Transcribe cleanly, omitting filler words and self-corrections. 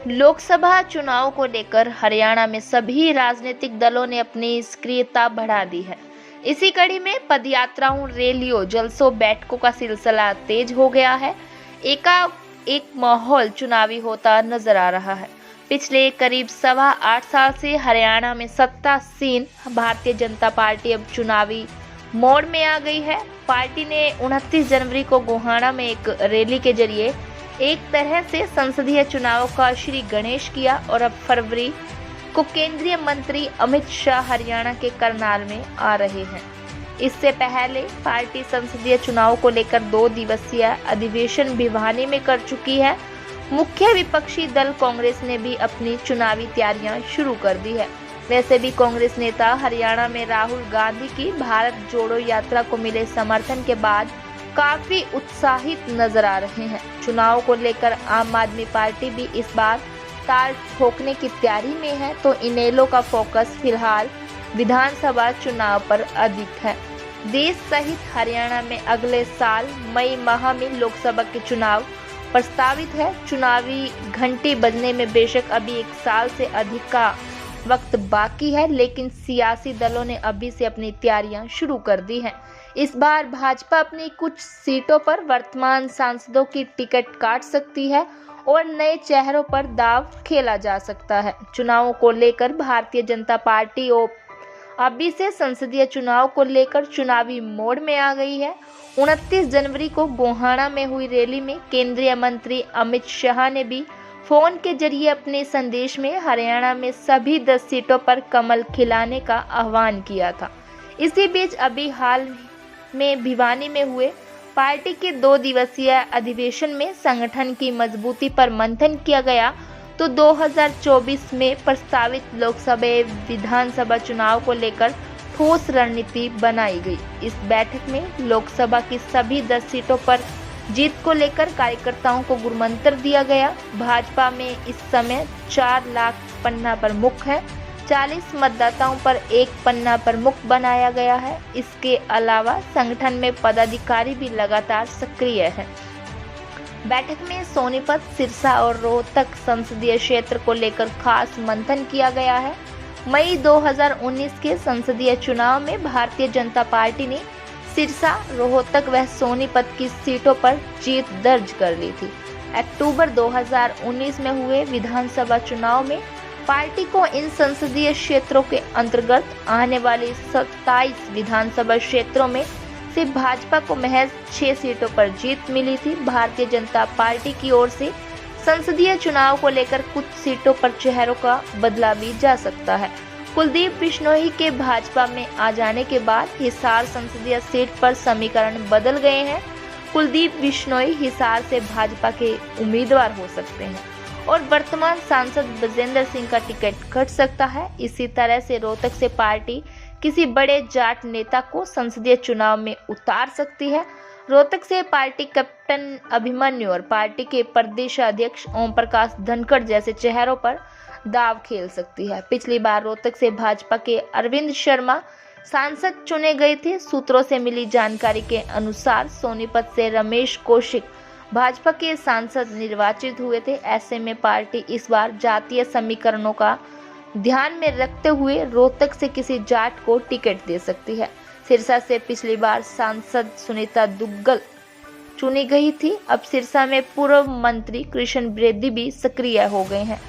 लोकसभा चुनाव को लेकर हरियाणा में सभी राजनीतिक दलों ने अपनी सक्रियता बढ़ा दी है। इसी कड़ी में पदयात्राओं, रैलियों, जलसों, बैठकों का सिलसिला तेज हो गया है। एक माहौल चुनावी होता नजर आ रहा है। पिछले करीब 8.25 साल से हरियाणा में सत्तासीन भारतीय जनता पार्टी अब चुनावी मोड़ में आ गई है। पार्टी ने 29 जनवरी को गोहाना में एक रैली के जरिए एक तरह से संसदीय चुनाव का श्री गणेश किया और अब फरवरी को केंद्रीय मंत्री अमित शाह हरियाणा के करनाल में आ रहे हैं। इससे पहले पार्टी संसदीय चुनाव को लेकर 2 दिवसीय अधिवेशन भिवानी में कर चुकी है। मुख्य विपक्षी दल कांग्रेस ने भी अपनी चुनावी तैयारियां शुरू कर दी है। वैसे भी कांग्रेस नेता हरियाणा में राहुल गांधी की भारत जोड़ो यात्रा को मिले समर्थन के बाद काफी उत्साहित नजर आ रहे हैं। चुनाव को लेकर आम आदमी पार्टी भी इस बार ताल ठोकने की तैयारी में है, तो इनेलो का फोकस फिलहाल विधानसभा चुनाव पर अधिक है। देश सहित हरियाणा में अगले साल मई माह में लोकसभा के चुनाव प्रस्तावित है। चुनावी घंटी बजने में बेशक अभी 1 साल से अधिक का वक्त बाकी है, लेकिन सियासी दलों ने अभी से अपनी तैयारियां शुरू कर दी हैं। इस बार भाजपा अपनी कुछ सीटों पर वर्तमान सांसदों की टिकट काट सकती है और नए चेहरों पर दांव खेला जा सकता है। चुनावों को लेकर भारतीय जनता पार्टी अभी से संसदीय चुनाव को लेकर चुनावी मोड में आ गई है। 29 जनवरी को गोहाना में हुई रैली में केंद्रीय मंत्री अमित शाह ने भी फोन के जरिए अपने संदेश में हरियाणा में सभी 10 सीटों पर कमल खिलाने का आह्वान किया था। इसी बीच अभी हाल में भिवानी में हुए पार्टी के 2 दिवसीय अधिवेशन में संगठन की मजबूती पर मंथन किया गया, तो 2024 में प्रस्तावित लोकसभा विधानसभा चुनाव को लेकर ठोस रणनीति बनाई गई। इस बैठक में लोकसभा की सभी 10 सीटों पर जीत को लेकर कार्यकर्ताओं को गुरमंत्र दिया गया। भाजपा में इस समय 4 लाख पन्ना प्रमुख है, 40 मतदाताओं पर 1 पन्ना प्रमुख बनाया गया है। इसके अलावा संगठन में पदाधिकारी भी लगातार सक्रिय हैं। बैठक में सोनीपत, सिरसा और रोहतक संसदीय क्षेत्र को लेकर खास मंथन किया गया है। मई 2019 के संसदीय चुनाव में भारतीय जनता पार्टी ने सिरसा, रोहतक व सोनीपत की सीटों पर जीत दर्ज कर ली थी। अक्टूबर 2019 में हुए विधानसभा चुनाव में पार्टी को इन संसदीय क्षेत्रों के अंतर्गत आने वाली 27 विधानसभा क्षेत्रों में से भाजपा को महज 6 सीटों पर जीत मिली थी। भारतीय जनता पार्टी की ओर से संसदीय चुनाव को लेकर कुछ सीटों पर चेहरों का बदला भी जा सकता है। कुलदीप बिश्नोई के भाजपा में आ जाने के बाद हिसार संसदीय सीट पर समीकरण बदल गए हैं। कुलदीप बिश्नोई हिसार से भाजपा के उम्मीदवार हो सकते हैं और वर्तमान सांसद बजेंद्र सिंह का टिकट घट सकता है। इसी तरह से रोहतक से पार्टी किसी बड़े जाट नेता को संसदीय चुनाव में उतार सकती है। रोहतक से पार्टी कैप्टन अभिमन्यु और पार्टी के प्रदेश अध्यक्ष ओम प्रकाश धनखड़ जैसे चेहरों पर दाव खेल सकती है। पिछली बार रोहतक से भाजपा के अरविंद शर्मा सांसद चुने गए थे। सूत्रों से मिली जानकारी के अनुसार सोनीपत से रमेश कौशिक भाजपा के सांसद निर्वाचित हुए थे। ऐसे में पार्टी इस बार जातीय समीकरणों का ध्यान में रखते हुए रोहतक से किसी जाट को टिकट दे सकती है। सिरसा से पिछली बार सांसद सुनीता दुग्गल चुनी गई थी। अब सिरसा में पूर्व मंत्री कृष्ण बेदी भी सक्रिय हो गए हैं।